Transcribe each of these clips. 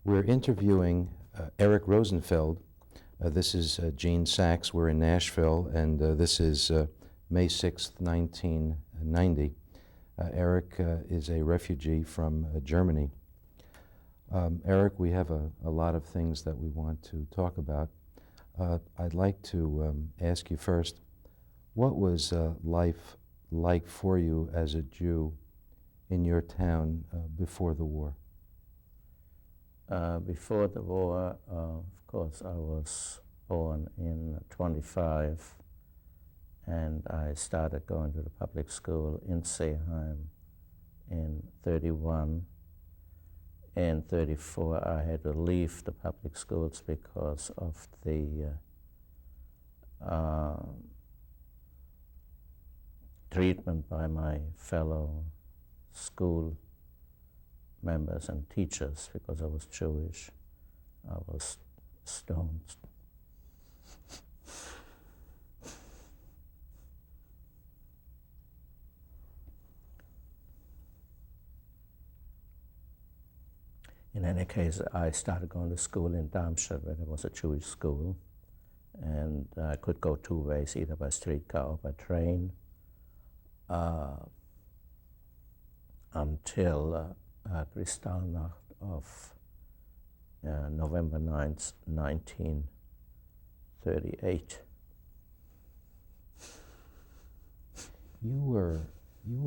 We're interviewing Eric Rosenfeld. This is Gene Sachs. We're in Nashville, and this is May 6th, 1990. Eric is a refugee from Germany. Eric, we have a lot of things that we want to talk about. I'd like to ask you first, what was life like for you as a Jew in your town before the war? Before the war, of course, I was born in 25, and I started going to the public school in Seeheim in 31. In 34, I had to leave the public schools because of the treatment by my fellow school members and teachers. Because I was Jewish, I was stoned. In any case, I started going to school in Darmstadt, where there was a Jewish school, and I could go two ways, either by streetcar or by train, until Kristallnacht of November 9th, 1938. You were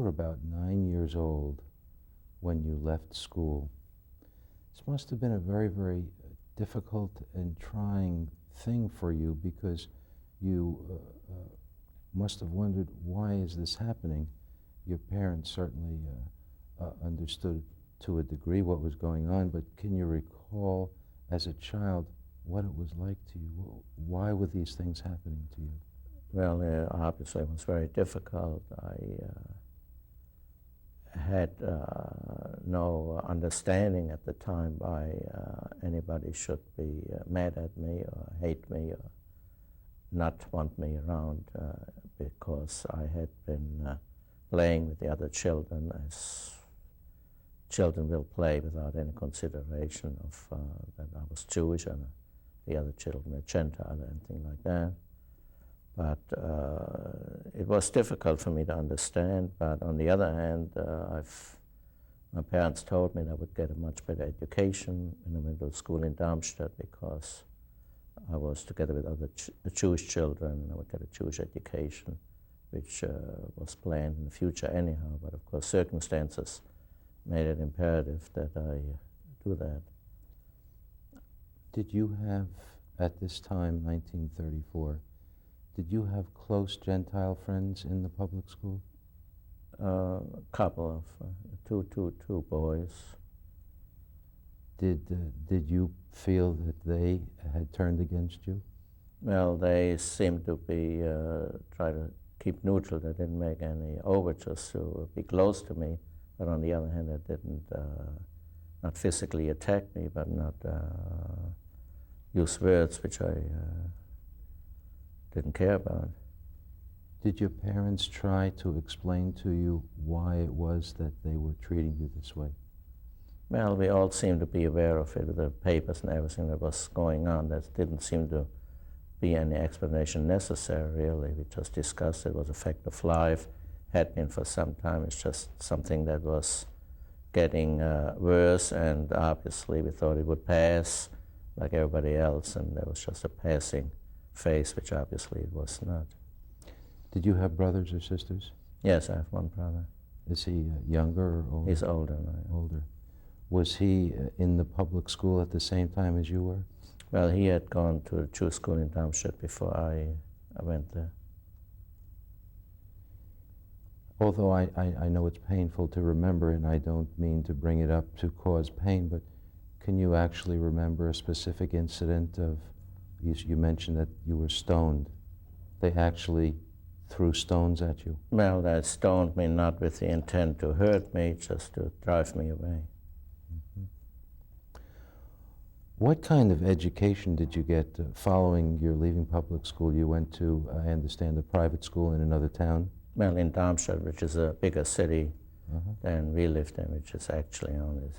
about 9 years old when you left school. This must have been a very, very difficult and trying thing for you, because you must have wondered, why is this happening? Your parents certainly understood to a degree what was going on, but can you recall as a child what it was like to you? Why were these things happening to you? Well, obviously it was very difficult. I had no understanding at the time why anybody should be mad at me or hate me or not want me around, because I had been playing with the other children as children will play without any consideration of that I was Jewish and the other children were Gentile or anything like that. But it was difficult for me to understand. But on the other hand, my parents told me that I would get a much better education when I went to school in Darmstadt, because I was together with other Jewish children. I would get a Jewish education, which was planned in the future anyhow. But of course, circumstances made it imperative that I do that. Did you have, at this time, 1934, did you have close Gentile friends in the public school? A couple of two boys. Did you feel that they had turned against you? Well, they seemed to be try to keep neutral. They didn't make any overtures to be close to me. But on the other hand, they didn't not physically attack me, but not use words which I didn't care about. Did your parents try to explain to you why it was that they were treating you this way? Well, we all seemed to be aware of it with the papers and everything that was going on. There didn't seem to be any explanation necessary, really. We just discussed it. It was a fact of life. Had been for some time. It's just something that was getting worse, and obviously we thought it would pass like everybody else, and there was just a passing phase, which obviously it was not. Did you have brothers or sisters? Yes, I have one brother. Is he younger or older? He's older than I am. Older. Was he in the public school at the same time as you were? Well, he had gone to a Jewish school in Darmstadt before I went there. Although I know it's painful to remember, and I don't mean to bring it up to cause pain, but can you actually remember a specific incident of, you mentioned that you were stoned. They actually threw stones at you? Well, they stoned me not with the intent to hurt me, just to drive me away. Mm-hmm. What kind of education did you get following your leaving public school? You went to, I understand, a private school in another town? Well, in Darmstadt, which is a bigger city than we lived in, which is actually only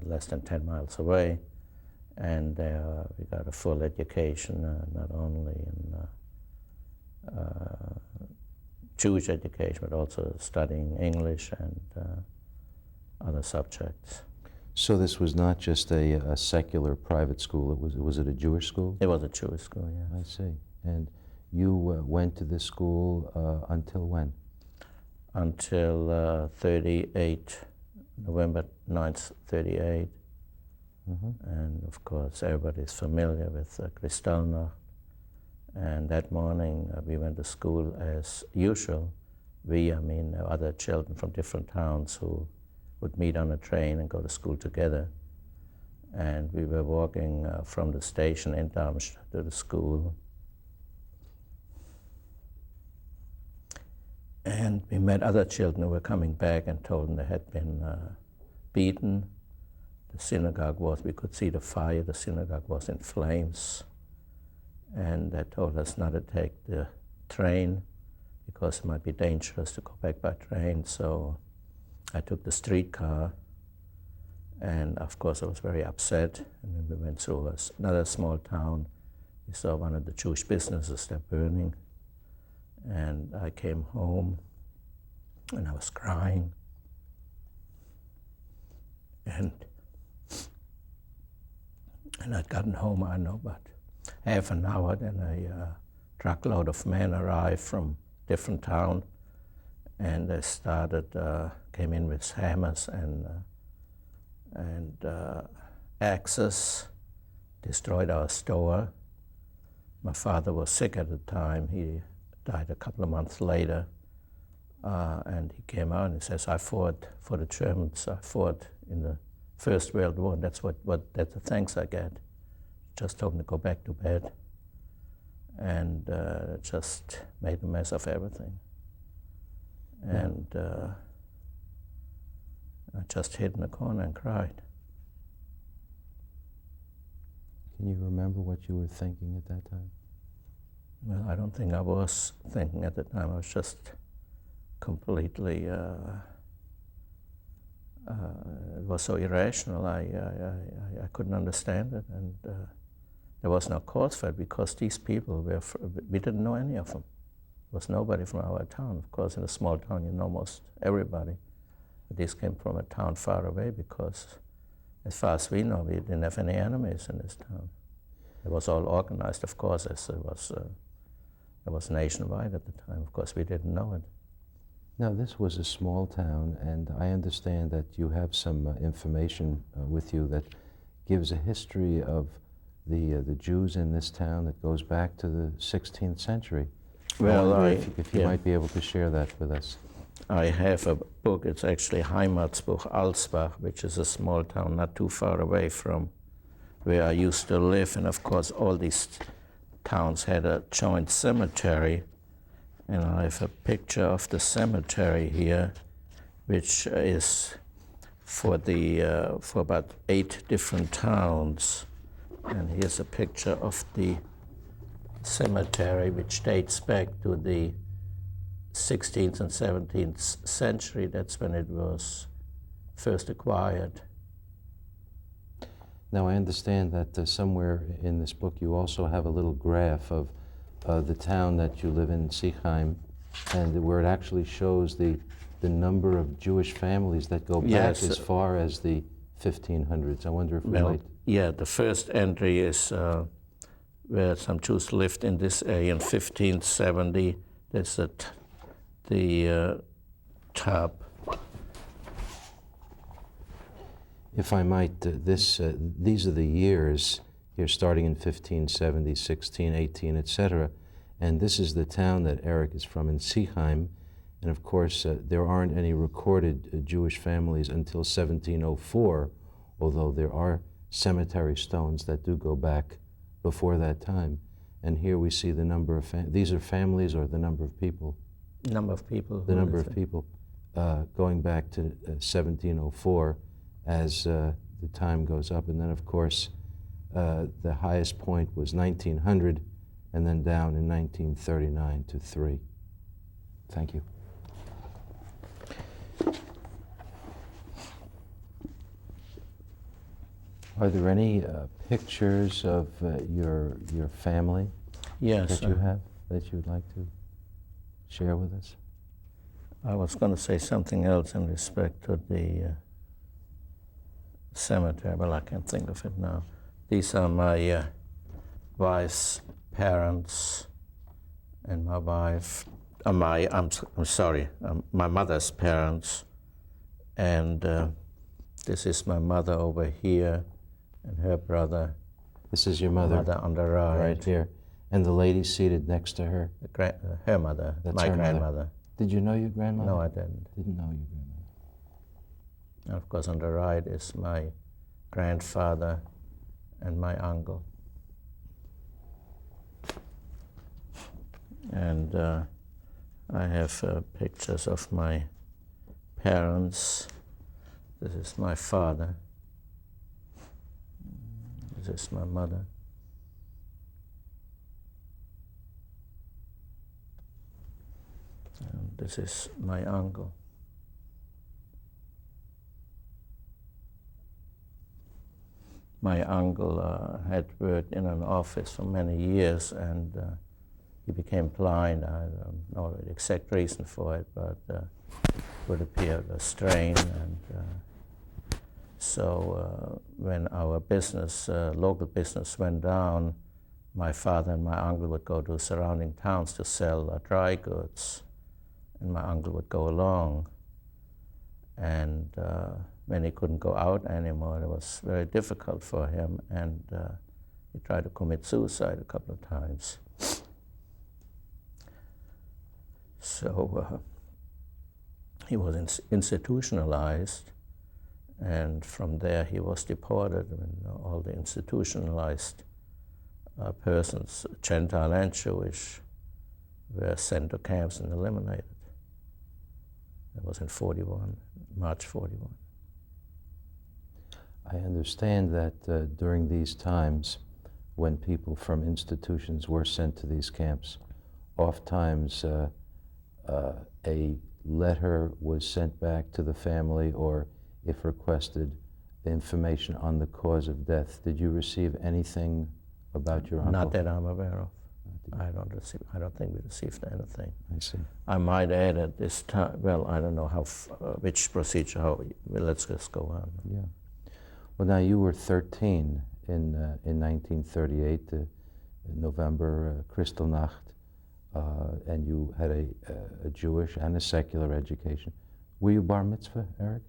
less than 10 miles away. and there we got a full education, not only in Jewish education, but also studying English and other subjects. So this was not just a secular private school. Was it a Jewish school? It was a Jewish school, yes. I see. And you went to this school until when? Until 38, November 9th, 38. And of course, everybody's familiar with Kristallnacht. And that morning, we went to school as usual. We, I mean, other children from different towns who would meet on a train and go to school together. And we were walking from the station in Darmstadt to the school. And we met other children who were coming back and told them they had been beaten. The synagogue we could see the fire, the synagogue was in flames. And they told us not to take the train because it might be dangerous to go back by train. So I took the streetcar, and of course I was very upset. And then we went through another small town. We saw one of the Jewish businesses there burning. And I came home, and I was crying. And I'd gotten home, I know, about half an hour, then a truckload of men arrived from different town, and they came in with hammers and axes, destroyed our store. My father was sick at the time. He died a couple of months later, and he came out and he says, I fought for the Germans, I fought in the First World War, and that's that's the thanks I get. Just told him to go back to bed, and just made a mess of everything. And I just hid in the corner and cried. Can you remember what you were thinking at that time? Well, I don't think I was thinking at the time. I was just completely, it was so irrational. I couldn't understand it, and there was no cause for it because these people we didn't know any of them. There was nobody from our town. Of course, in a small town, you know most everybody. But these came from a town far away because, as far as we know, we didn't have any enemies in this town. It was all organized, of course, as it was nationwide at the time. Of course, we didn't know it. Now, this was a small town, and I understand that you have some information with you that gives a history of the Jews in this town that goes back to the 16th century. Well, if you might be able to share that with us. I have a book. It's actually Heimatsbuch Alsbach, which is a small town not too far away from where I used to live. And of course, all these towns had a joint cemetery. And I have a picture of the cemetery here, which is for about 8 different towns. And here's a picture of the cemetery, which dates back to the 16th and 17th century. That's when it was first acquired. Now, I understand that somewhere in this book you also have a little graph of the town that you live in, Sichheim, and where it actually shows the number of Jewish families that go back as far as the 1500s. I wonder if we might... Yeah, the first entry is where some Jews lived in this area in 1570. That's the top. If I might, these are the years here, starting in 1570, 16, 18, etc. And this is the town that Eric is from, in Sichheim. And of course, there aren't any recorded Jewish families until 1704, although there are cemetery stones that do go back before that time. And here we see the number of these are families or the number of people? Number of people. The number of people going back to 1704 as the time goes up. And then, of course, the highest point was 1900, and then down in 1939 to 3. Thank you. Are there any pictures of your family Yes. that you have that you would like to share with us? I was going to say something else in respect to the cemetery, but I can't think of it now. These are my wife's parents and my wife, I'm sorry, my mother's parents, and this is my mother over here and her brother. This is your mother. Mother on the right. Right here. And the lady seated next to her? Her mother, That's my her grandmother. Mother. Did you know your grandmother? No, I didn't. Didn't know your grandmother. And of course, on the right is my grandfather and my uncle. And I have pictures of my parents. This is my father. This is my mother. And this is my uncle. My uncle had worked in an office for many years, and he became blind. I don't know the exact reason for it, but it would appear a strain. And so when our business, local business, went down, my father and my uncle would go to surrounding towns to sell dry goods, and my uncle would go along. And when he couldn't go out anymore, it was very difficult for him, and he tried to commit suicide a couple of times. So he was institutionalized, and from there he was deported. And all the institutionalized persons, Gentile and Jewish, were sent to camps and eliminated. That was in 41, March 41. I understand that during these times, when people from institutions were sent to these camps, oftentimes a letter was sent back to the family, or, if requested, information on the cause of death. Did you receive anything about your uncle? Not that I'm aware of. I don't think we received anything. I see. I might add at this time, well, I don't know how, which procedure, well, let's just go on. Yeah. Well, now you were 13 in 1938, November, Kristallnacht, and you had a Jewish and a secular education. Were you bar mitzvah, Eric?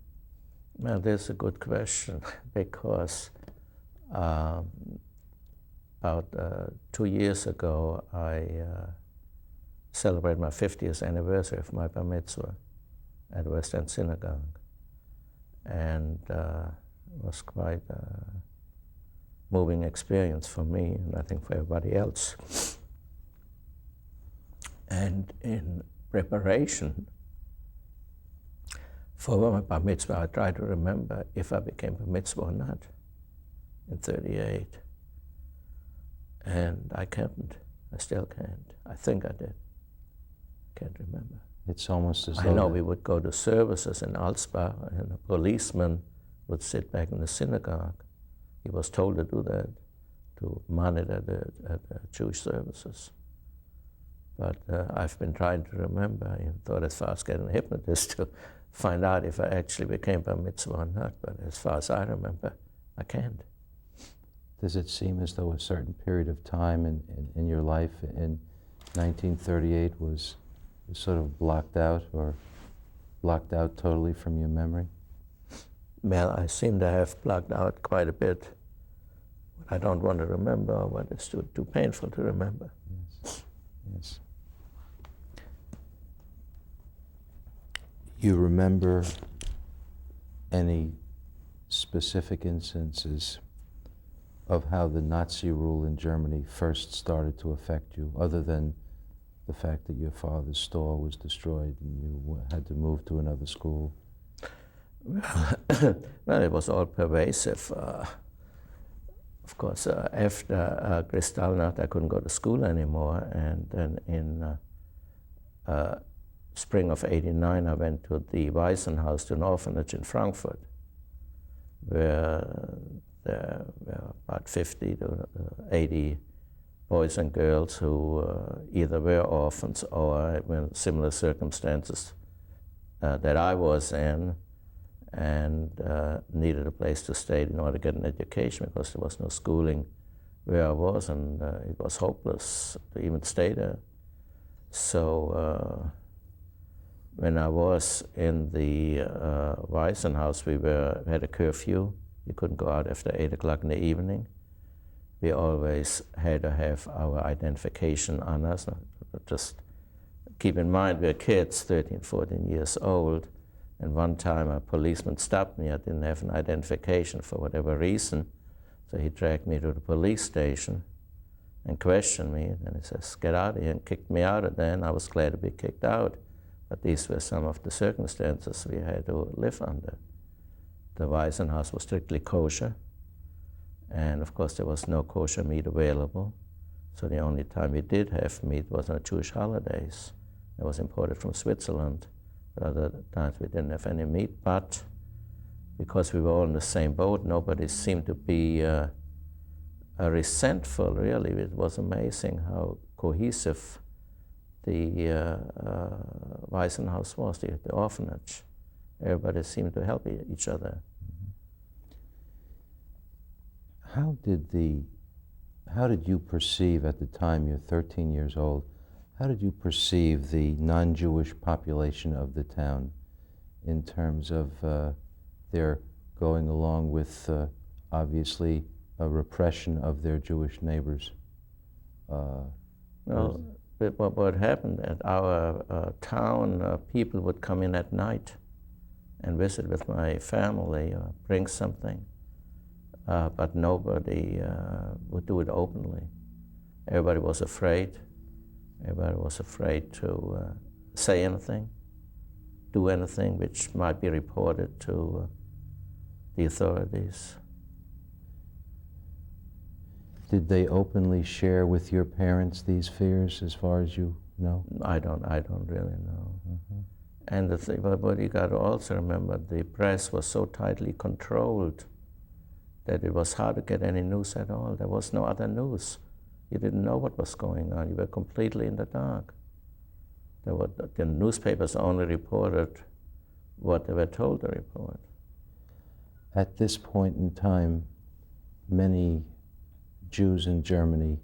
Well, that's a good question, because about 2 years ago, I celebrated my 50th anniversary of my bar mitzvah at West End Synagogue. And it was quite a moving experience for me, and I think for everybody else. And in preparation for my bar mitzvah, I tried to remember if I became bar mitzvah or not in 38. And I can't. I still can't. I think I did. Can't remember. It's almost as though... I know we would go to services in Alsbach, and a policeman would sit back in the synagogue. He was told to do that, to monitor the Jewish services. But I've been trying to remember. I thought as far as getting a hypnotist to find out if I actually became bar mitzvah or not. But as far as I remember, I can't. Does it seem as though a certain period of time in your life in 1938 was sort of blocked out, or blocked out totally from your memory? Well, I seem to have blocked out quite a bit. I don't want to remember what is too painful to remember. Yes. Yes. You remember any specific instances of how the Nazi rule in Germany first started to affect you, other than the fact that your father's store was destroyed and you had to move to another school? Well, it was all pervasive. Of course, after Kristallnacht, I couldn't go to school anymore, and then in spring of '89, I went to the Waisenhaus, to an orphanage in Frankfurt, where there were about 50 to 80 boys and girls who either were orphans or were in similar circumstances that I was in, and needed a place to stay in order to get an education because there was no schooling where I was, and it was hopeless to even stay there. So when I was in the Waisenhaus, we had a curfew. You couldn't go out after 8 o'clock in the evening. We always had to have our identification on us. Just keep in mind, we're kids, 13, 14 years old, and one time a policeman stopped me. I didn't have an identification for whatever reason, so he dragged me to the police station and questioned me. And he says, "Get out of here," and kicked me out of there, and I was glad to be kicked out. But these were some of the circumstances we had to live under. The Waisenhaus was strictly kosher, and of course there was no kosher meat available, so the only time we did have meat was on Jewish holidays. It was imported from Switzerland. Other times we didn't have any meat, but because we were all in the same boat, nobody seemed to be resentful, really. It was amazing how cohesive the Waisenhaus was, the orphanage. Everybody seemed to help each other. How did you perceive at the time, you're 13 years old, how did you perceive the non-Jewish population of the town in terms of their going along with, obviously, a repression of their Jewish neighbors? Well, what happened at our town, people would come in at night and visit with my family or bring something, but nobody would do it openly. Everybody was afraid. Everybody was afraid to say anything, do anything which might be reported to the authorities. Did they openly share with your parents these fears, as far as you know? I don't really know. Mm-hmm. And the thing, but you got to also remember, the press was so tightly controlled that it was hard to get any news at all. There was no other news. You didn't know what was going on. You were completely in the dark. The newspapers only reported what they were told to report. At this point in time, many Jews in Germany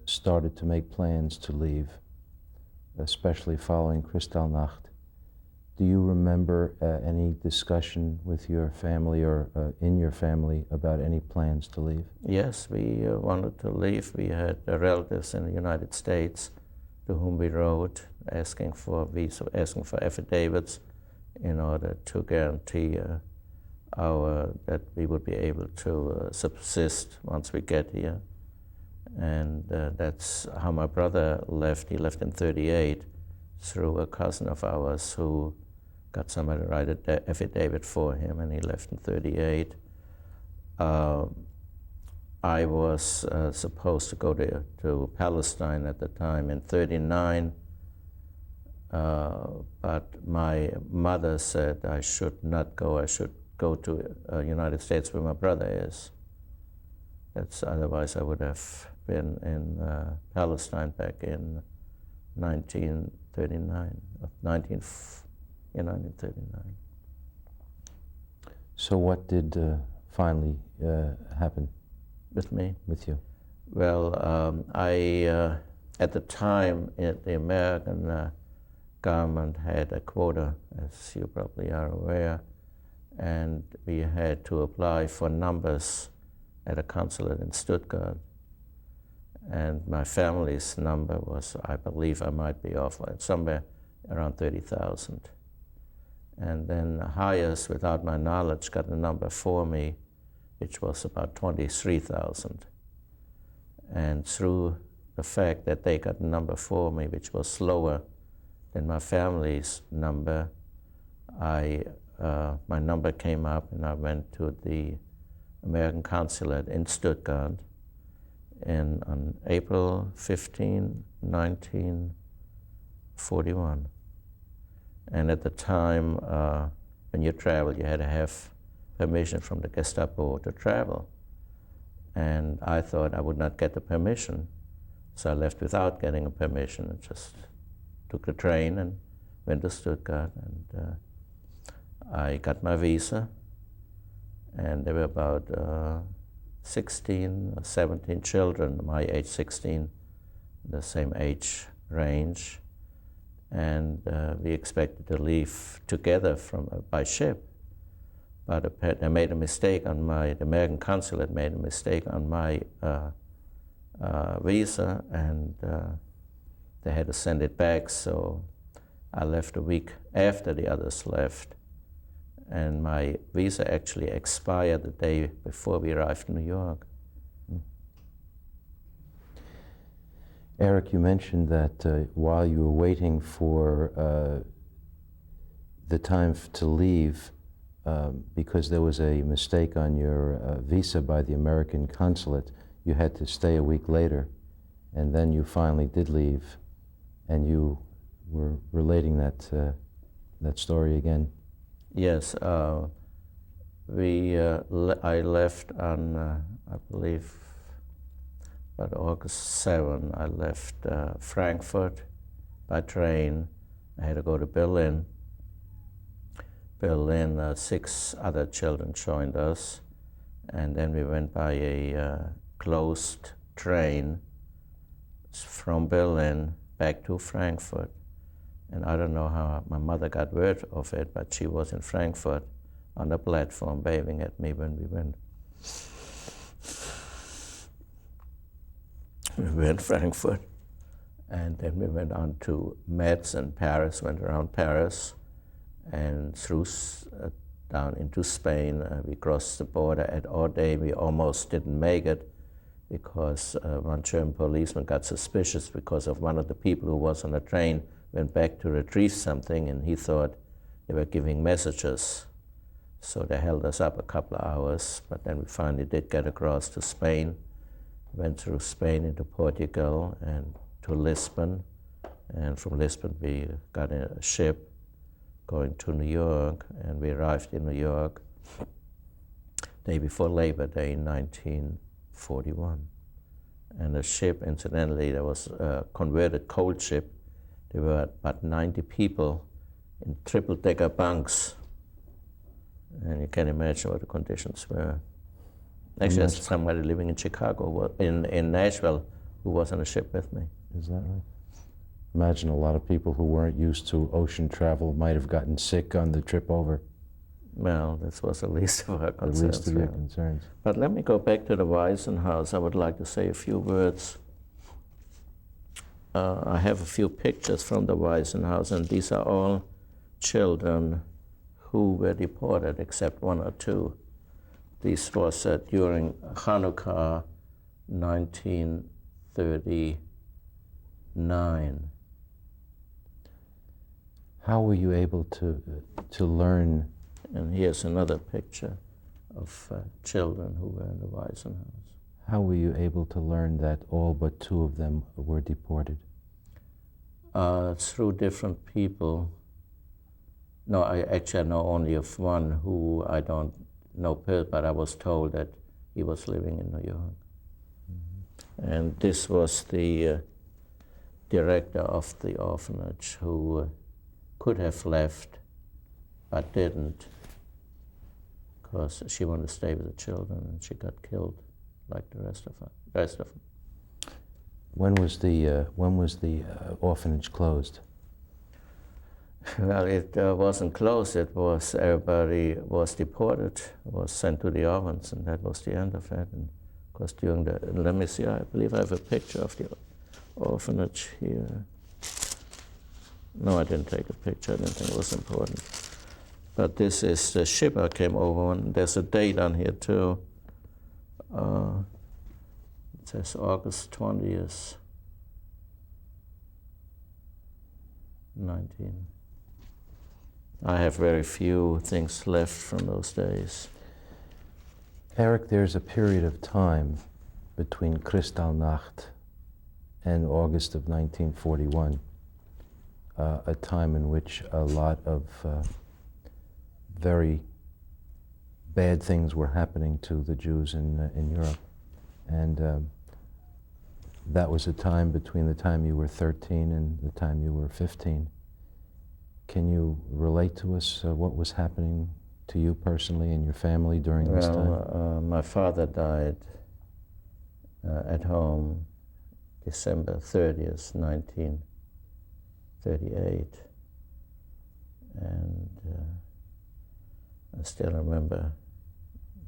started to make plans to leave, especially following Kristallnacht. Do you remember any discussion with your family or in your family about any plans to leave? Yes, we wanted to leave. We had relatives in the United States to whom we wrote, asking for affidavits in order to guarantee that we would be able to subsist once we get here. And that's how my brother left. He left in '38 through a cousin of ours who got somebody to write an affidavit for him, and he left in '38. I was supposed to go to Palestine at the time in '39, but my mother said I should not go. I should go to United States where my brother is. Otherwise I would have been in Palestine back in 1939. So what did finally happen with me? With you? Well, at the time, the American government had a quota, as you probably are aware, and we had to apply for numbers at a consulate in Stuttgart. And my family's number was, I believe I might be off, somewhere around 30,000. And then Hayes, without my knowledge, got a number for me, which was about 23,000. And through the fact that they got a number for me, which was lower than my family's number, my number came up, and I went to the American consulate in Stuttgart on April 15, 1941. And at the time, when you traveled, you had to have permission from the Gestapo to travel. And I thought I would not get the permission, so I left without getting a permission and just took the train and went to Stuttgart. And I got my visa, and there were about 16 or 17 children, my age 16, the same age range. And we expected to leave together by ship. But they made a mistake on the American consulate made a mistake on my visa, and they had to send it back, so I left a week after the others left. And my visa actually expired the day before we arrived in New York. Eric, you mentioned that while you were waiting for the time to leave, because there was a mistake on your visa by the American consulate, you had to stay a week later, and then you finally did leave, and you were relating that story again. Yes, I left on, I believe, about August 7. I left Frankfurt by train. I had to go to Berlin. 6 other children joined us, and then we went by a closed train from Berlin back to Frankfurt. And I don't know how my mother got word of it, but she was in Frankfurt on the platform waving at me when we went. We were in Frankfurt, and then we went on to Metz and Paris, went around Paris, and through down into Spain. We crossed the border at Orde. We almost didn't make it because one German policeman got suspicious because of one of the people who was on the train went back to retrieve something, and he thought they were giving messages. So they held us up a couple of hours, but then we finally did get across to Spain, went through Spain into Portugal and to Lisbon, and from Lisbon we got in a ship going to New York, and we arrived in New York day before Labor Day in 1941. And the ship, incidentally, there was a converted coal ship. There were about 90 people in triple-decker bunks, and you can imagine what the conditions were. Actually, there's somebody living in Chicago, in Nashville, who was on a ship with me. Is that right? Imagine a lot of people who weren't used to ocean travel might have gotten sick on the trip over. Well, this was the least of our concerns. The least of your concerns. But let me go back to the Waisenhaus. I would like to say a few words. I have a few pictures from the Waisenhaus, and these are all children who were deported, except 1 or 2. This was during Hanukkah 1939. How were you able to learn? And here's another picture of children who were in the Waisenhaus. How were you able to learn that all but 2 of them were deported? Through different people. No, I know only of one who I don't know, but I was told that he was living in New York. Mm-hmm. And this was the director of the orphanage who could have left, but didn't, because she wanted to stay with the children, and she got killed, like the rest of them. When was the orphanage closed? Well, it wasn't closed. It was everybody was deported, was sent to the ovens, and that was the end of it. And of course, during the let me see. I believe I have a picture of the orphanage here. No, I didn't take a picture. I didn't think it was important. But this is the ship I came over on. There's a date on here too. It says August 20th, 19. I have very few things left from those days. Eric, there's a period of time between Kristallnacht and August of 1941, a time in which a lot of very bad things were happening to the Jews in Europe. And that was a time between the time you were 13 and the time you were 15. Can you relate to us what was happening to you personally and your family during this time? My father died at home December 30th, 1938. And I still remember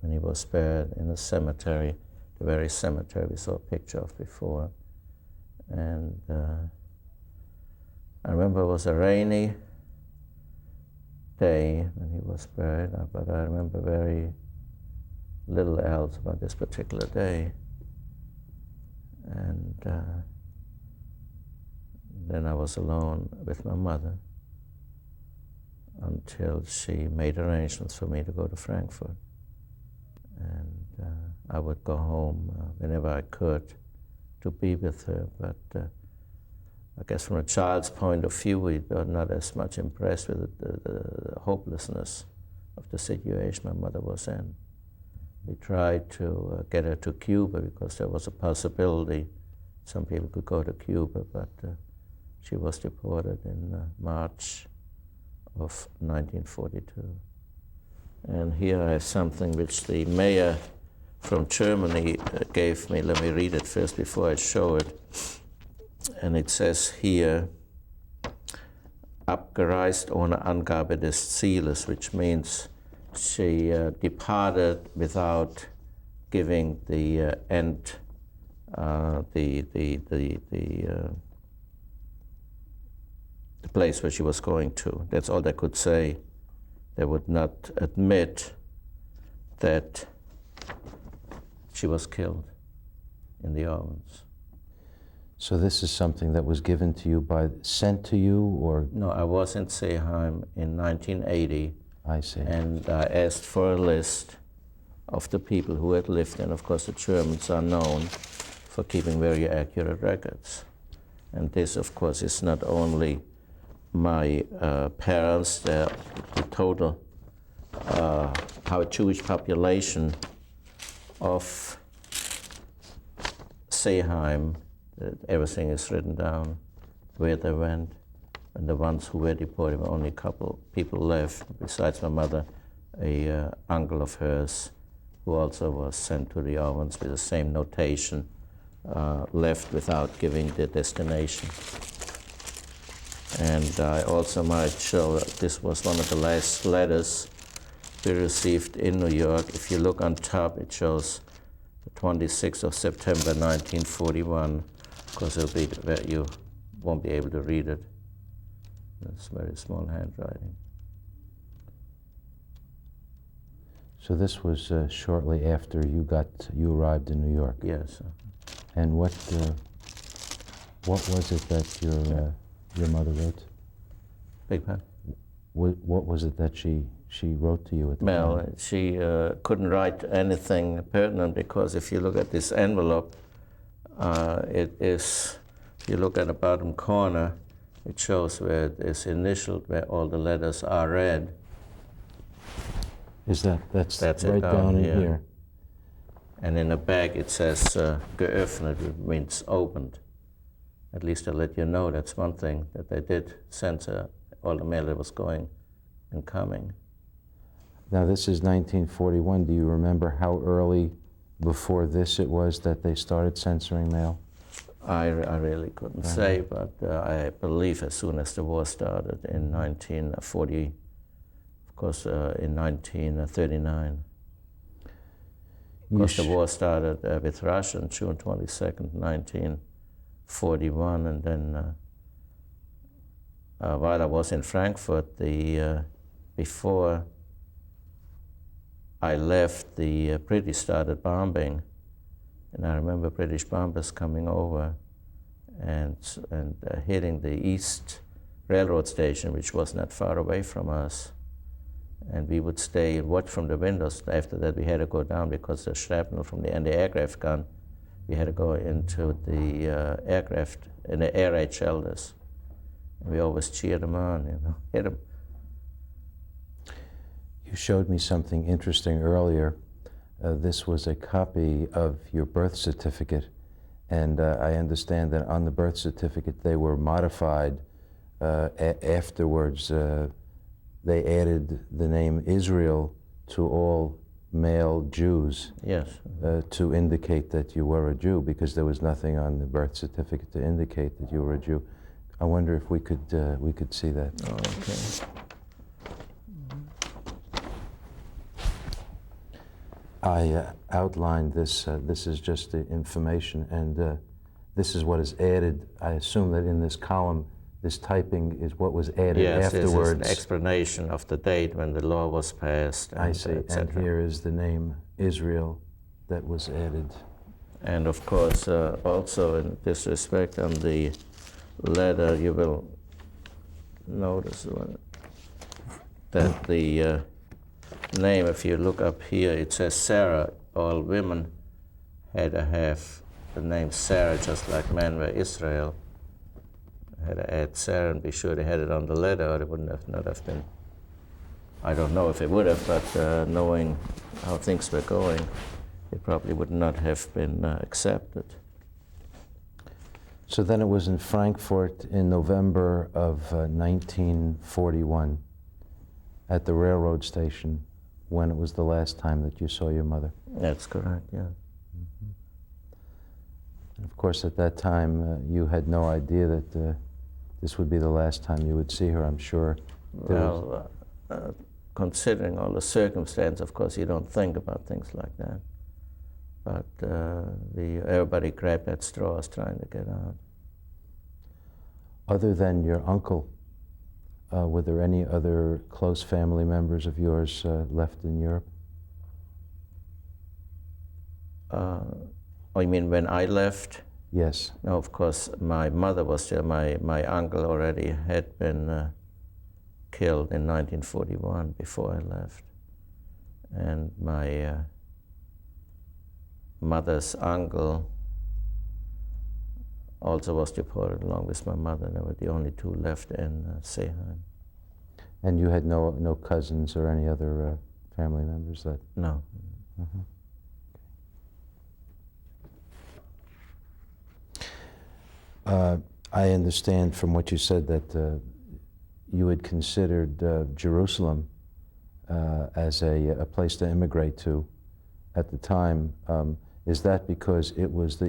when he was buried in a cemetery, the very cemetery we saw a picture of before. And I remember it was a rainy day when he was buried, but I remember very little else about this particular day. And then I was alone with my mother until she made arrangements for me to go to Frankfurt. And I would go home whenever I could to be with her, but I guess from a child's point of view, we were not as much impressed with the hopelessness of the situation my mother was in. We tried to get her to Cuba because there was a possibility some people could go to Cuba, but she was deported in March of 1942. And here I have something which the mayor from Germany gave me. Let me read it first before I show it. And it says here, abgereist ohne Angabe des Zieles, which means she departed without giving the end, the place where she was going to. That's all they could say. They would not admit that she was killed in the ovens. So this is something that was given to you sent to you, or? No, I was in Seeheim in 1980. I see. And I asked for a list of the people who had lived, and of course the Germans are known for keeping very accurate records. And this, of course, is not only my parents, the total how Jewish population of Seeheim, everything is written down, where they went, and the ones who were deported were only a couple people left, besides my mother, a uncle of hers, who also was sent to the ovens with the same notation, left without giving the destination. And I also might show that this was one of the last letters we received in New York. If you look on top, it shows the 26th of September 1941, because you won't be able to read it. It's very small handwriting. So this was shortly after you arrived in New York. Yes. And what was it that your mother wrote? Big pardon? What was it that she wrote to you at the time? Well, she couldn't write anything pertinent, because if you look at this envelope, it is, if you look at the bottom corner, it shows where it is initialed, where all the letters are read. That's it right down in here. And in the back it says geöffnet, which means opened. At least to let you know, that's one thing, that they did censor all the mail that was going and coming. Now this is 1941. Do you remember how early before this it was that they started censoring mail? I really couldn't say, but I believe as soon as the war started in 1940, of course in 1939. Because the war started with Russia on June 22nd, 1941, and then while I was in Frankfurt, before I left, the British started bombing. And I remember British bombers coming over and hitting the East Railroad station, which was not far away from us. And we would stay and watch from the windows. After that, we had to go down because the shrapnel from the anti-aircraft gun, we had to go into the aircraft, in the air raid shelters. And we always cheered them on, hit them. You showed me something interesting earlier. This was a copy of your birth certificate, and I understand that on the birth certificate they were modified afterwards. They added the name Israel to all male Jews. Yes. To indicate that you were a Jew, because there was nothing on the birth certificate to indicate that you were a Jew. I wonder if we could see that. Oh, okay. I outlined this. This is just the information, and this is what is added. I assume that in this column, this typing is what was added afterwards. Yes, this is an explanation of the date when the law was passed. I see. And here is the name Israel that was added. And of course, also in this respect, on the letter, you will notice that the name, if you look up here, it says Sarah. All women had to have the name Sarah, just like men were Israel. Had to add Sarah and be sure they had it on the letter, or it wouldn't have not have been. I don't know if it would have, but knowing how things were going, it probably would not have been accepted. So then it was in Frankfurt in November of 1941 at the railroad station when it was the last time that you saw your mother. That's correct, yeah. Mm-hmm. And of course, at that time, you had no idea that this would be the last time you would see her, I'm sure. Well, considering all the circumstance, of course, you don't think about things like that. But everybody grabbed at straws trying to get out. Other than your uncle, were there any other close family members of yours left in Europe? Oh, you mean when I left? Yes. No, of course, my mother was still, my uncle already had been killed in 1941 before I left. And my mother's uncle also was deported along with my mother. They were the only two left in Seeheim. And you had no cousins or any other family members that? No. Uh-huh. I understand from what you said that you had considered Jerusalem as a place to immigrate to at the time. Is that because it was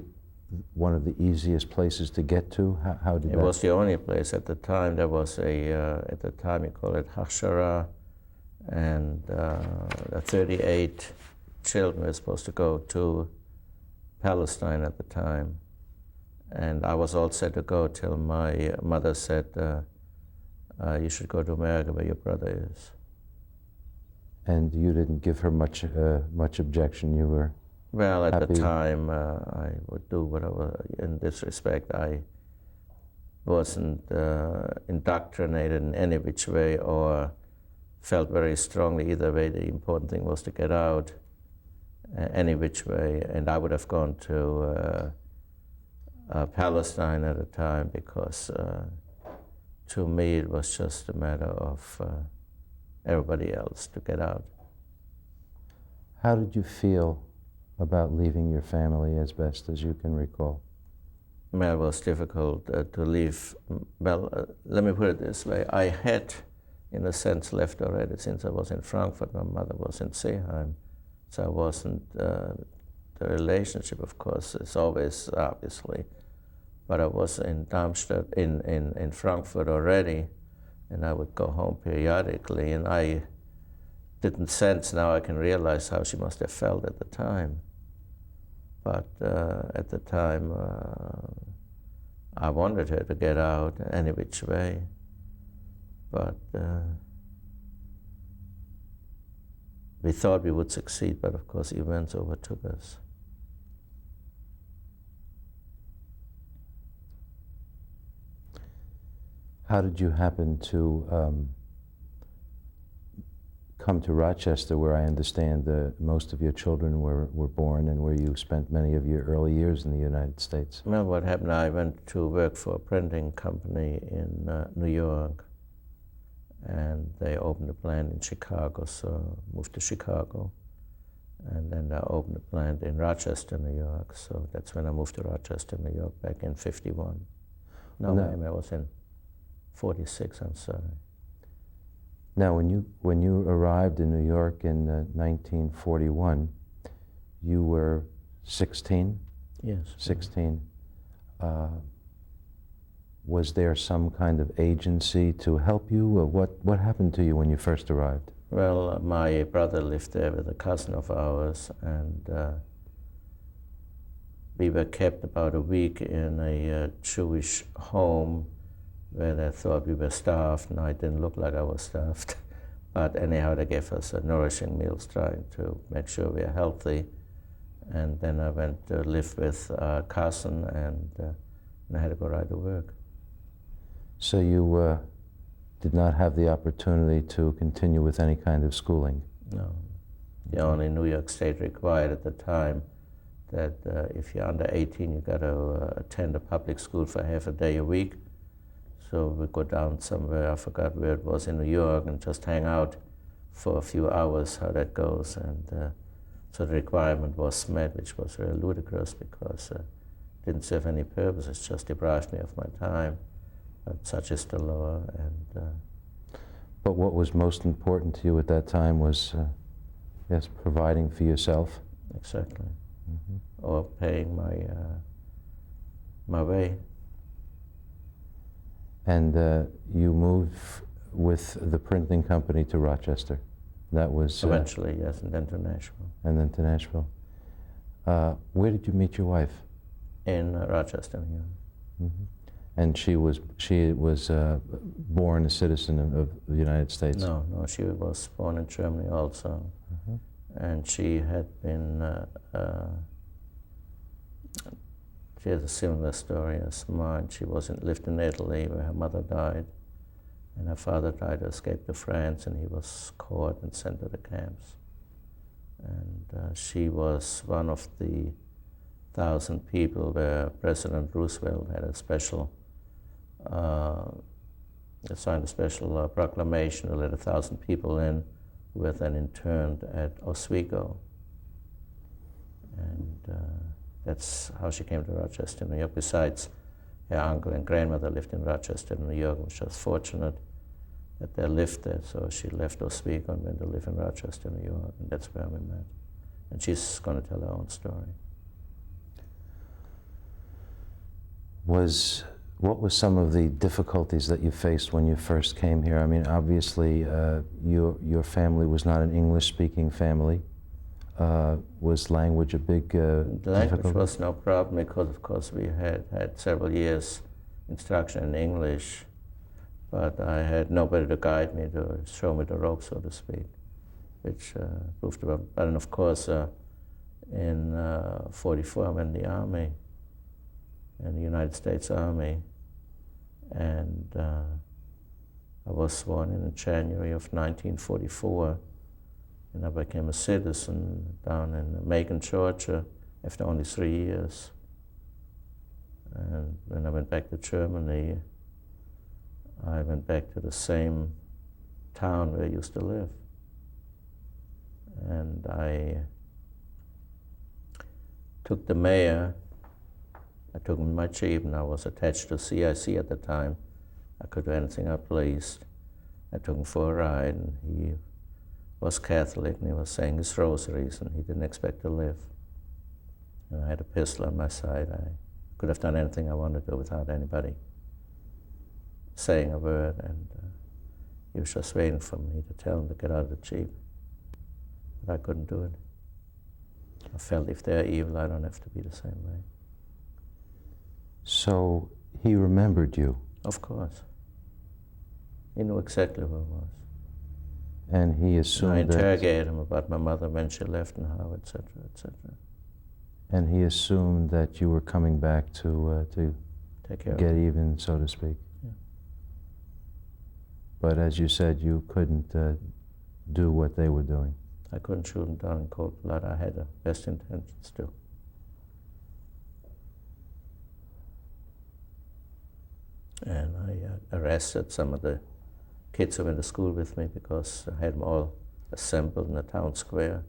one of the easiest places to get to? How did it that? was the only place at the time. There was at the time you call it Hachshara, and 38 children were supposed to go to Palestine at the time. And I was all set to go till my mother said, you should go to America where your brother is. And you didn't give her much objection, you were Well, at happy. the time, I would do whatever. In this respect, I wasn't indoctrinated in any which way or felt very strongly either way. The important thing was to get out any which way. And I would have gone to Palestine at the time because to me it was just a matter of everybody else to get out. How did you feel about leaving your family as best as you can recall? Well, it was difficult to leave. Well, let me put it this way. I had, in a sense, left already since I was in Frankfurt. My mother was in Seeheim. So I wasn't, the relationship, of course, is always, obviously. But I was in Darmstadt, in Frankfurt already, and I would go home periodically. And I didn't sense, now I can realize how she must have felt at the time. But at the time, I wanted her to get out any which way. But we thought we would succeed, but of course events overtook us. How did you happen to come to Rochester, where I understand most of your children were born and where you spent many of your early years in the United States? Well, what happened, I went to work for a printing company in New York, and they opened a plant in Chicago, so moved to Chicago. And then I opened a plant in Rochester, New York, so that's when I moved to Rochester, New York, back in 51. No, I was in 46, I'm sorry. Now, when you arrived in New York in 1941, you were 16? Yes. 16. Was there some kind of agency to help you? Or what happened to you when you first arrived? Well, my brother lived there with a cousin of ours, and we were kept about a week in a Jewish home where they thought we were starved, and I didn't look like I was starved. But anyhow, they gave us nourishing meals, trying to make sure we are healthy. And then I went to live with a cousin, and I had to go right to work. So you did not have the opportunity to continue with any kind of schooling? No. The only New York State required at the time that if you're under 18, you got to attend a public school for half a day a week. So we go down somewhere, I forgot where it was in New York, and just hang out for a few hours, how that goes. And so the requirement was met, which was very ludicrous because it didn't serve any purpose, it just deprived me of my time. But such is the law. And but what was most important to you at that time was, yes, providing for yourself? Exactly. Or paying my way. And you moved with the printing company to Rochester. That was... Eventually, yes, and then to Nashville. And then to Nashville. Where did you meet your wife? In Rochester, New York. And she was born a citizen of the United States? No, she was born in Germany also. And she had been, she has a similar story as mine. She lived in Italy where her mother died, and her father tried to escape to France, and he was caught and sent to the camps. And she was one of the 1,000 people where President Roosevelt had a special, signed a special proclamation to let 1,000 people in, who were then interned at Oswego. And that's how she came to Rochester, New York. Besides, her uncle and grandmother lived in Rochester, New York, which was fortunate that they lived there. So she left Oswego and went to live in Rochester, New York, and that's where we met. And she's going to tell her own story. What was some of the difficulties that you faced when you first came here? I mean, obviously, your family was not an English-speaking family. Was language a big difficulty? The language was no problem because, of course, we had several years instruction in English, but I had nobody to guide me, to show me the ropes, so to speak, which proved to be. But of course, in 44, I'm in the Army, in the United States Army, and I was sworn in January of 1944. And I became a citizen down in Macon, Georgia, after only 3 years. And when I went back to Germany, I went back to the same town where I used to live. And I took the mayor, I took him in my Jeep, and I was attached to CIC at the time. I could do anything I pleased. I took him for a ride, and he was Catholic, and he was saying his rosaries, and he didn't expect to live. And I had a pistol on my side. I could have done anything I wanted to do without anybody saying a word, and he was just waiting for me to tell him to get out of the Jeep. But I couldn't do it. I felt if they're evil, I don't have to be the same way. So he remembered you? Of course. He knew exactly who I was. And he assumed I interrogated him about my mother when she left and how, etc., etc. And he assumed that you were coming back to take care get of even, so to speak. Yeah. But as you said, you couldn't do what they were doing. I couldn't shoot him down in cold blood. I had the best intentions to. And I arrested some of the kids who went to school with me because I had them all assembled in the town square.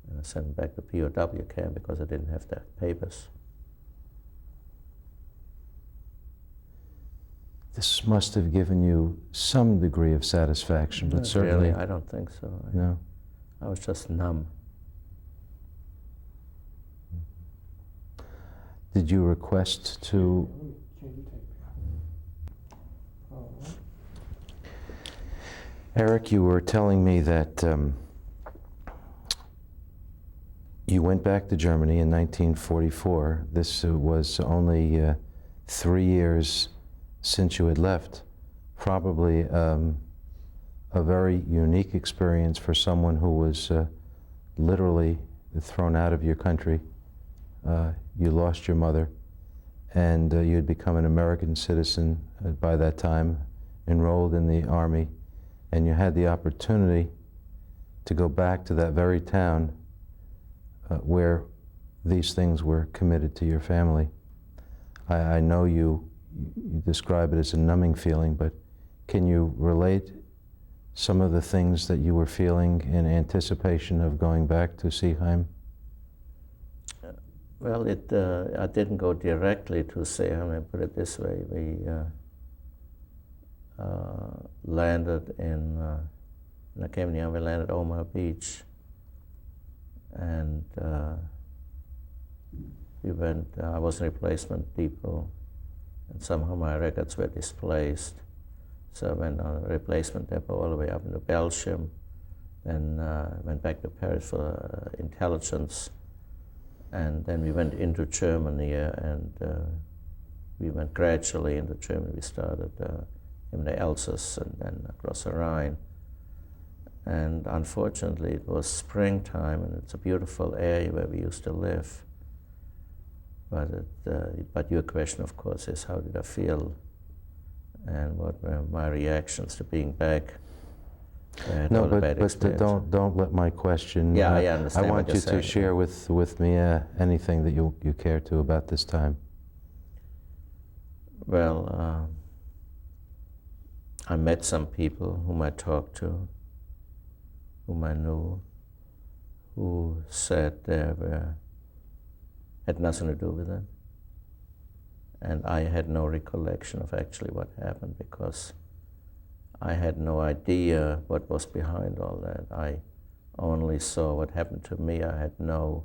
And I sent them back to POW camp because I didn't have their papers. This must have given you some degree of satisfaction, but Not certainly... really, I don't think so. No? I was just numb. Did you request to... Eric, you were telling me that you went back to Germany in 1944. This was only 3 years since you had left. Probably a very unique experience for someone who was literally thrown out of your country. You lost your mother, and you had become an American citizen by that time, enrolled in the Army, and you had the opportunity to go back to that very town where these things were committed to your family. I know you describe it as a numbing feeling, but can you relate some of the things that you were feeling in anticipation of going back to Seeheim? Well, I didn't go directly to Seeheim, I put it this way. We landed when I came here, we landed at Omaha Beach. And we went, I was in replacement depot, and somehow my records were displaced. So I went on a replacement depot all the way up into Belgium, then went back to Paris for intelligence, and then we went into Germany, and we went gradually into Germany. We started in the Alsace and then across the Rhine. And unfortunately, it was springtime, and it's a beautiful area where we used to live. But your question, of course, is how did I feel, and what were my reactions to being back? No, but don't let my question. Yeah, I understand. I want you to share with me anything that you care to about this time. Well, I met some people whom I talked to, whom I knew, who said they had nothing to do with it. And I had no recollection of actually what happened because I had no idea what was behind all that. I only saw what happened to me. I had no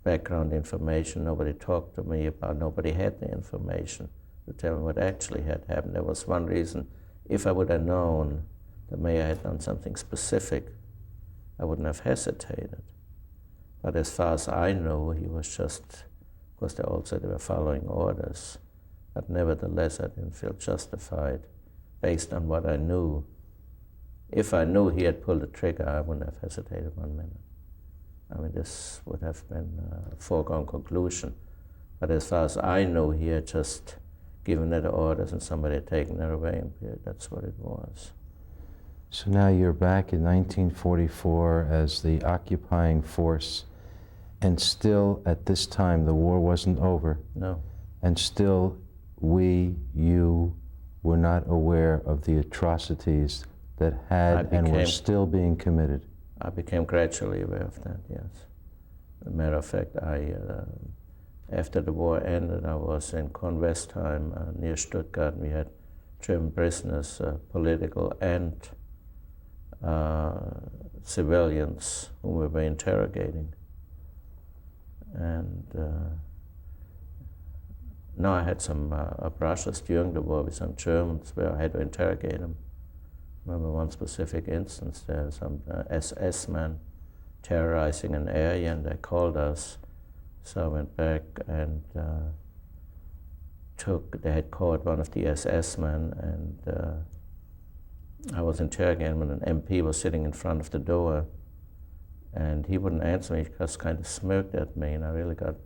background information. Nobody talked to me about, nobody had the information to tell me what actually had happened. There was one reason. If I would have known the mayor had done something specific, I wouldn't have hesitated. But as far as I know, he was just, of course they all said they were following orders, but nevertheless I didn't feel justified based on what I knew. If I knew he had pulled the trigger, I wouldn't have hesitated 1 minute. I mean, this would have been a foregone conclusion. But as far as I know, he had just given it orders and somebody had taken it away, and that's what it was. So now you're back in 1944 as the occupying force, and still at this time the war wasn't over. No. And still you were not aware of the atrocities that had and were still being committed. I became gradually aware of that, yes. As a matter of fact, after the war ended, I was in Kornwestheim near Stuttgart, and we had German prisoners, political and civilians whom we were interrogating. And now I had some brushes during the war with some Germans where I had to interrogate them. I remember one specific instance, there was some SS man terrorizing an area, and they called us. So I went back and they had caught one of the SS men, and I was interrogating him, and an MP was sitting in front of the door, and he wouldn't answer me, he just kind of smirked at me, and I really got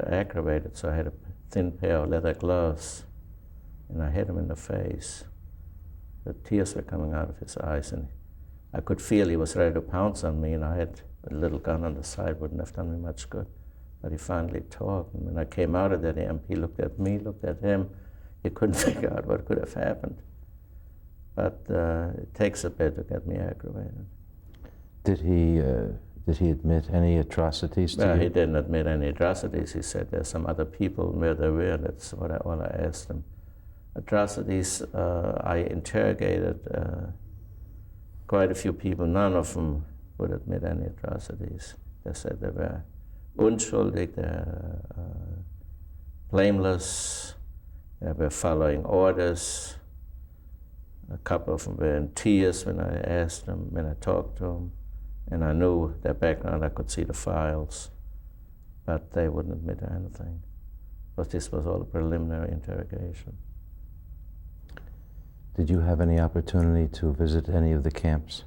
aggravated, so I had a thin pair of leather gloves, and I hit him in the face. The tears were coming out of his eyes, and I could feel he was ready to pounce on me, and I had a little gun on the side, wouldn't have done me much good. But he finally talked, and when I came out of there, the MP looked at me, looked at him. He couldn't figure out what could have happened. but it takes a bit to get me aggravated. Did he admit any atrocities to Well, you? he didn't admit any atrocities. He said there's some other people where they were. That's what I asked him. Atrocities, I interrogated quite a few people. None of them would admit any atrocities. They said they were unschuldig, they're blameless, they were following orders. A couple of them were in tears when I asked them, when I talked to them. And I knew their background, I could see the files, but they wouldn't admit anything. But this was all a preliminary interrogation. Did you have any opportunity to visit any of the camps?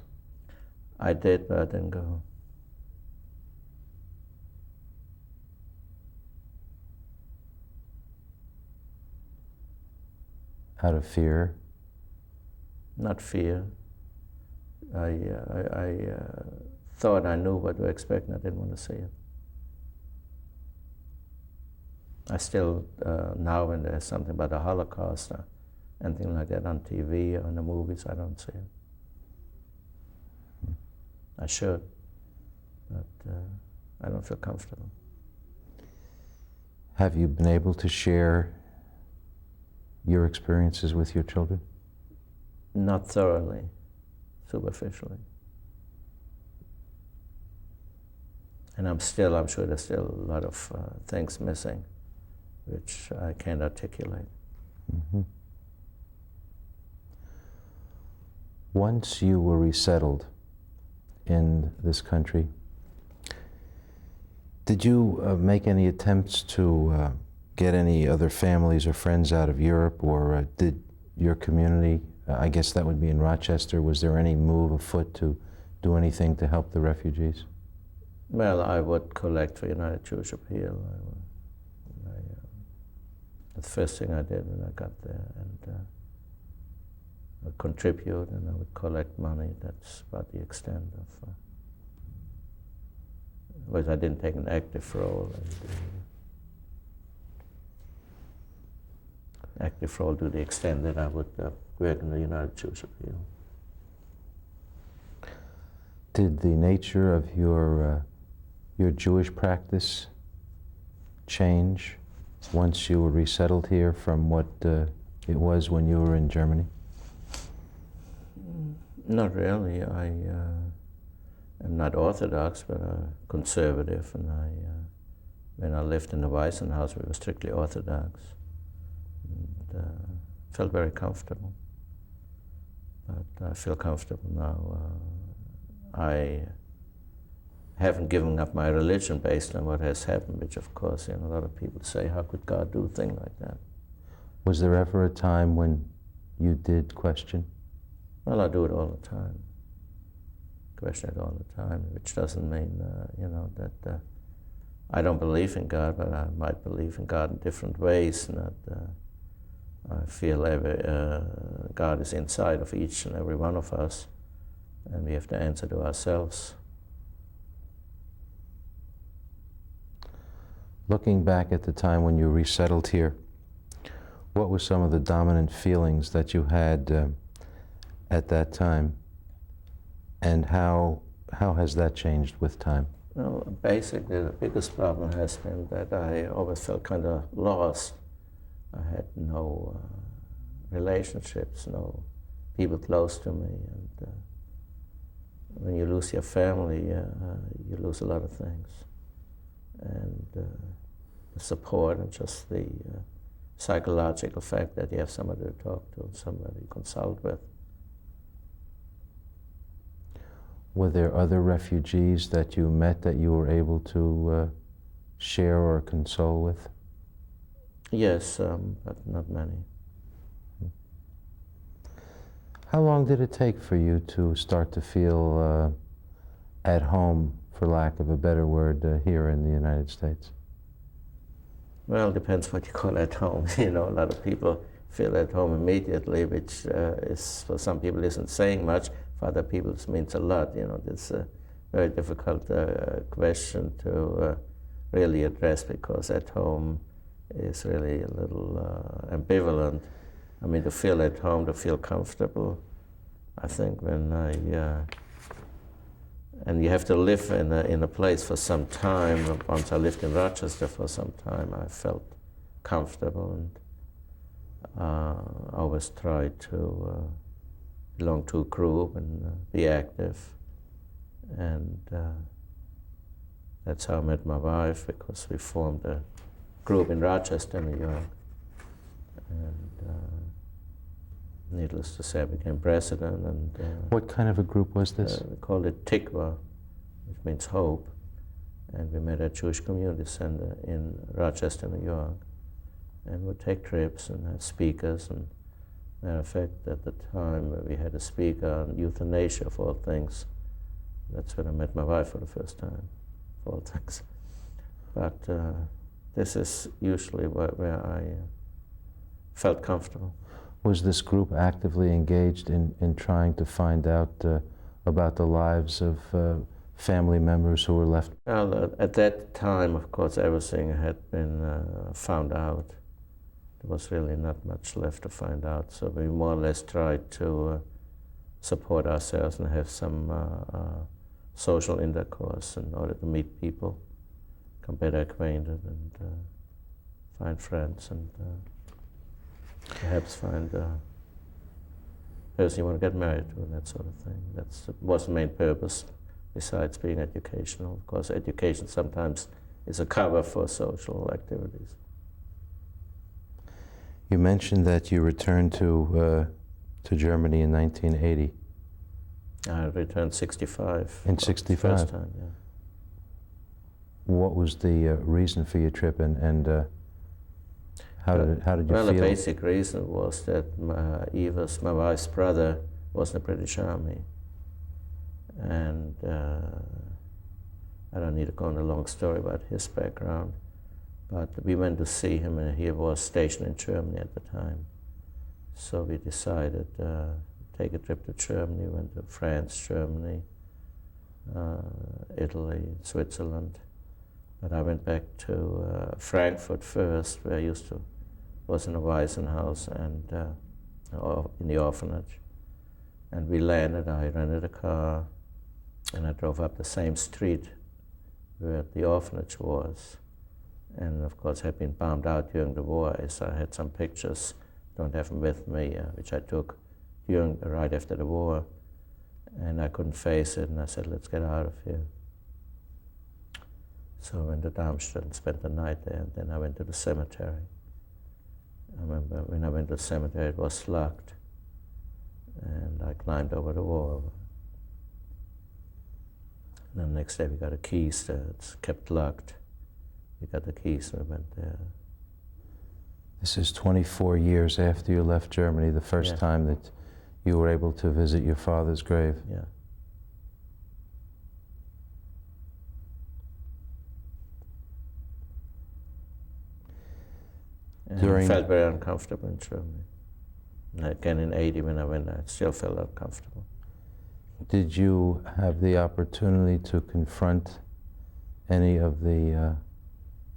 I did, but I didn't go. Out of fear? Not fear. I thought I knew what to expect and I didn't want to see it. I still, now when there's something about the Holocaust or anything like that on TV or in the movies, I don't see it. I should, but I don't feel comfortable. Have you been able to share your experiences with your children? Not thoroughly, superficially. And I'm sure there's still a lot of things missing, which I can't articulate. Mm-hmm. Once you were resettled in this country, did you make any attempts to get any other families or friends out of Europe, or did your community, I guess that would be in Rochester, was there any move afoot to do anything to help the refugees? Well, I would collect for United Jewish Appeal. The first thing I did when I got there, and I would contribute and I would collect money. That's about the extent of. Whereas I didn't take an active role. Active role to the extent that I would work in the United Jewish Appeal. Did the nature of your Jewish practice change once you were resettled here from what it was when you were in Germany? Not really. I am not Orthodox, but conservative, and when I lived in the Waisenhaus, we were strictly Orthodox, and felt very comfortable. But I feel comfortable now. I haven't given up my religion based on what has happened, which of course, a lot of people say, how could God do a thing like that? Was there ever a time when you did question? Well, I do it all the time. Question it all the time, which doesn't mean, that I don't believe in God, but I might believe in God in different ways, and that I feel God is inside of each and every one of us, and we have to answer to ourselves. Looking back at the time when you resettled here, what were some of the dominant feelings that you had at that time, and how has that changed with time? Well, basically the biggest problem has been that I always felt kind of lost. I had no relationships, no people close to me, and when you lose your family, you lose a lot of things. And the support and just the psychological fact that you have somebody to talk to, somebody to consult with. Were there other refugees that you met that you were able to share or console with? Yes, but not many. How long did it take for you to start to feel at home, for lack of a better word, here in the United States? Well, it depends what you call at home. A lot of people feel at home immediately, which is, for some people, isn't saying much. For other people, it means a lot. It's a very difficult question to really address, because at home is really a little ambivalent. I mean, to feel at home, to feel comfortable, I think when and you have to live in a place for some time. Once I lived in Rochester for some time, I felt comfortable, and always tried to belong to a group and be active. And that's how I met my wife, because we formed a group in Rochester, New York. And needless to say, I became president. And what kind of a group was this? we called it Tikva, which means hope. And we met at Jewish Community Center in Rochester, New York. And we'd take trips and have speakers. And matter of fact, at the time we had a speaker on euthanasia, of all things. That's when I met my wife for the first time, of all things. But this is usually where I felt comfortable. Was this group actively engaged in trying to find out about the lives of family members who were left? Well, at that time, of course, everything had been found out. There was really not much left to find out, so we more or less tried to support ourselves and have some social intercourse in order to meet people, become better acquainted, and find friends, and perhaps find a person you want to get married to, and that sort of thing. That was the main purpose, besides being educational. Of course, education sometimes is a cover for social activities. You mentioned that you returned to Germany in 1980. I returned 65. In 65? First time, yeah. What was the reason for your trip, and how did you well, feel? the basic reason was that my wife's brother was in the British Army. And I don't need to go into a long story about his background, but we went to see him, and he was stationed in Germany at the time. So we decided to take a trip to Germany. We went to France, Germany, Italy, Switzerland. But I went back to Frankfurt first, where I was in a Waisenhaus and in the orphanage. And we landed, I rented a car, and I drove up the same street where the orphanage was. And of course, had been bombed out during the war, so I had some pictures, don't have them with me, which I took right after the war. And I couldn't face it, and I said, let's get out of here. So I went to Darmstadt and spent the night there, and then I went to the cemetery. I remember when I went to the cemetery, it was locked, and I climbed over the wall. And then the next day we got the keys there, it's kept locked. We got the keys and we went there. This is 24 years after you left Germany, the first time that you were able to visit your father's grave. Yeah. And I felt very uncomfortable in Germany. And again in 80 when I went, I still felt uncomfortable. Did you have the opportunity to confront any of the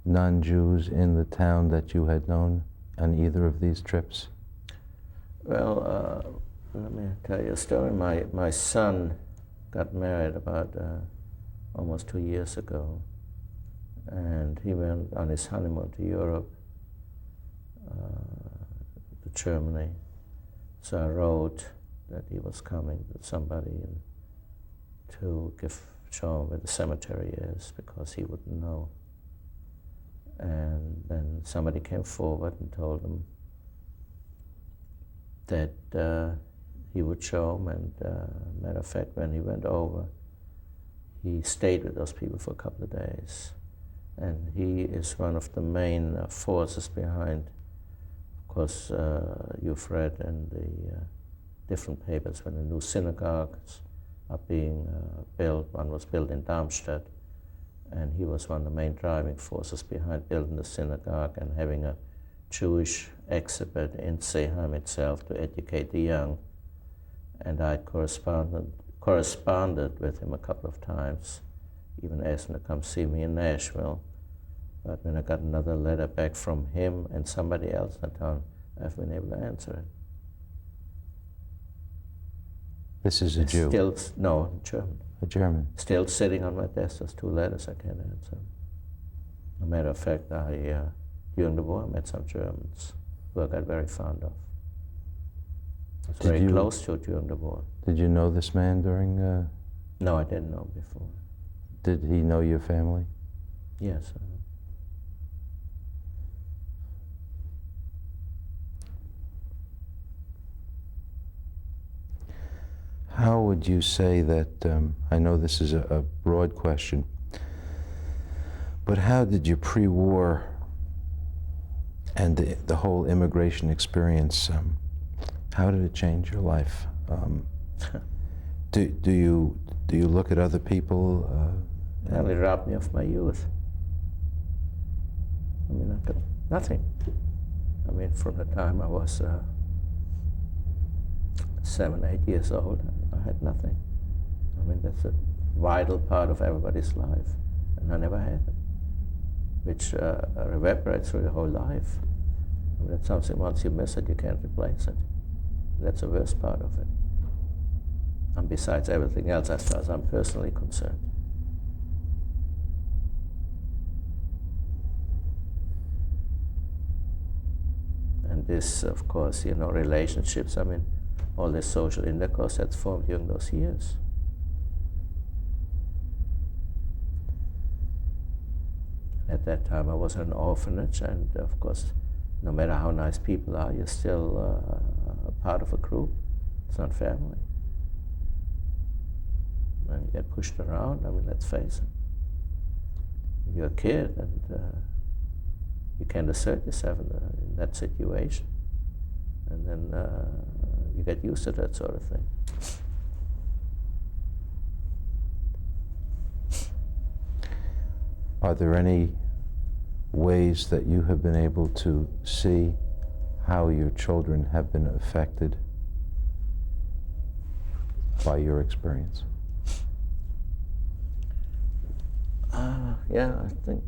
non-Jews in the town that you had known on either of these trips? Well, let me tell you a story. My son got married about almost 2 years ago, and he went on his honeymoon to Europe, to Germany. So I wrote that he was coming with somebody to show him where the cemetery is, because he wouldn't know. And then somebody came forward and told him that he would show him, and matter of fact, when he went over, he stayed with those people for a couple of days. And he is one of the main forces behind, of course, you've read in the different papers when the new synagogues are being built. One was built in Darmstadt, and he was one of the main driving forces behind building the synagogue and having a Jewish exhibit in Seeheim itself to educate the young. And I corresponded with him a couple of times, even asked him to come see me in Nashville. But when I got another letter back from him and somebody else in the town, I've been able to answer it. This is a Jew. Still, no, German. A German. Still sitting on my desk, there's 2 letters I can't answer. As a matter of fact, during the war I met some Germans who I got very fond of. I was very close to during the war. Did you know this man during... No, I didn't know before. Did he know your family? Yes. How would you say that, I know this is a broad question, but how did your pre-war and the whole immigration experience, how did it change your life? Do you look at other people? Well, it robbed me of my youth. I mean, I got nothing. I mean, from the time I was 7, 8 years old, I had nothing. I mean, that's a vital part of everybody's life, and I never had it, which reverberates through your whole life. I mean, that's something, once you miss it, you can't replace it. That's the worst part of it. And besides everything else, as far as I'm personally concerned. And this, of course, you know, relationships, I mean, all this social intercourse that's formed during those years. At that time I was in an orphanage, and of course, no matter how nice people are, you're still a part of a group. It's not family. And you get pushed around, I mean, let's face it. You're a kid, and you can't assert yourself in that situation. And then you get used to that sort of thing. Are there any ways that you have been able to see how your children have been affected by your experience? Yeah, I think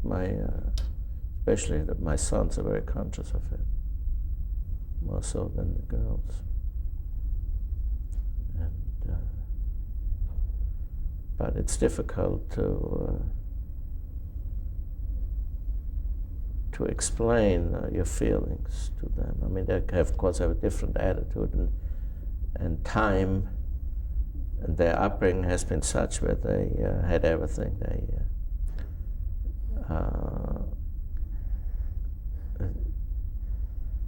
especially my sons are very conscious of it, more so than the girls. And, but it's difficult to explain your feelings to them. I mean, they of course have a different attitude, and time and their upbringing has been such where they had everything.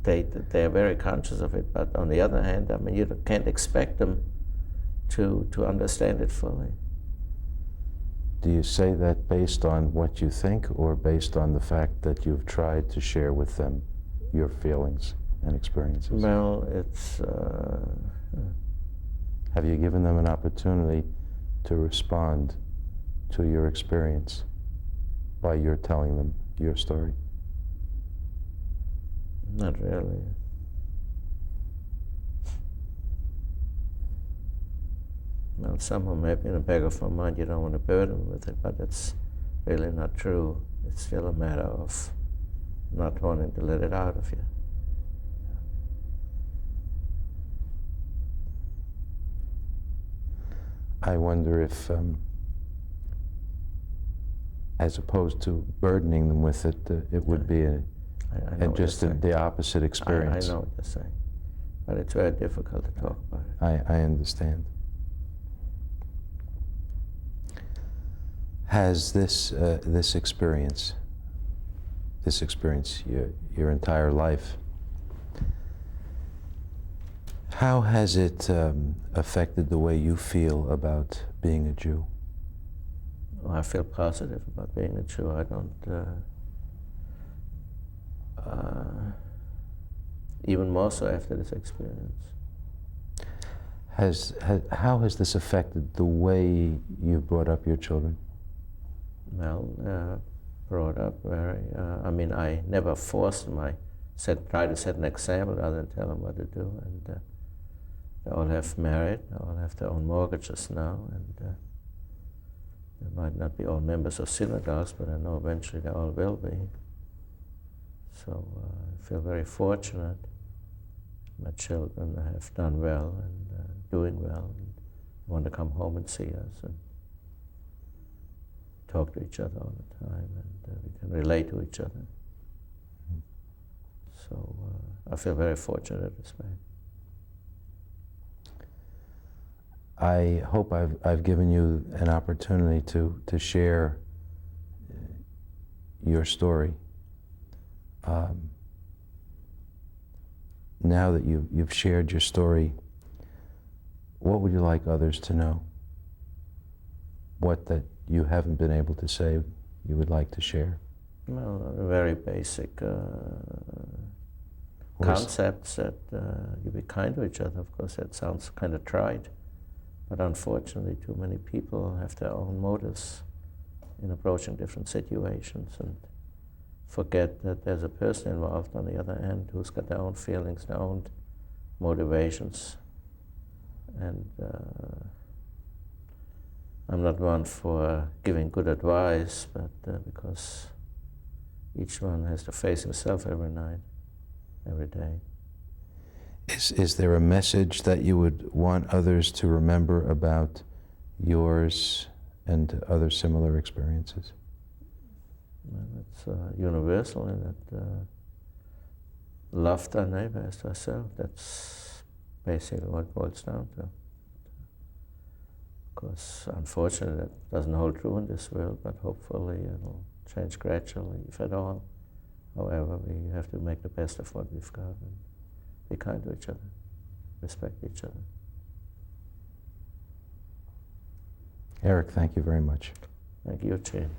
They are very conscious of it, but on the other hand, I mean, you can't expect them to understand it fully. Do you say that based on what you think, or based on the fact that you've tried to share with them your feelings and experiences? Well, it's... Have you given them an opportunity to respond to your experience by your telling them your story? Not really. Well, some of them have in the back of my mind, you don't want to burden them with it, but it's really not true. It's still a matter of not wanting to let it out of you. I wonder if, as opposed to burdening them with it, it would be just the opposite experience. I know what you're saying, but it's very difficult to talk about it. I understand. Has this experience, your entire life, how has it affected the way you feel about being a Jew? Well, I feel positive about being a Jew. I don't, even more so after this experience. How has this affected the way you brought up your children? Well, brought up very, I mean, I never forced them. I tried to set an example rather than tell them what to do. And they all have married, they all have their own mortgages now, and they might not be all members of synagogues, but I know eventually they all will be. So I feel very fortunate. My children have done well and doing well. And want to come home and see us and talk to each other all the time, and we can relate to each other. So I feel very fortunate this way. I hope I've given you an opportunity to share your story. Now that you've shared your story, what would you like others to know? What that you haven't been able to say you would like to share? Well, very basic concepts that you be kind to each other. Of course, that sounds kind of trite, but unfortunately too many people have their own motives in approaching different situations and forget that there's a person involved on the other end who's got their own feelings, their own motivations. And I'm not one for giving good advice, but because each one has to face himself every night, every day. Is there a message that you would want others to remember about yours and other similar experiences? Well, it's universal in that love thy neighbor as thyself. That's basically what it boils down to. Of course, unfortunately, that doesn't hold true in this world, but hopefully it'll change gradually, if at all. However, we have to make the best of what we've got and be kind to each other, respect each other. Eric, thank you very much. Thank you, Gene.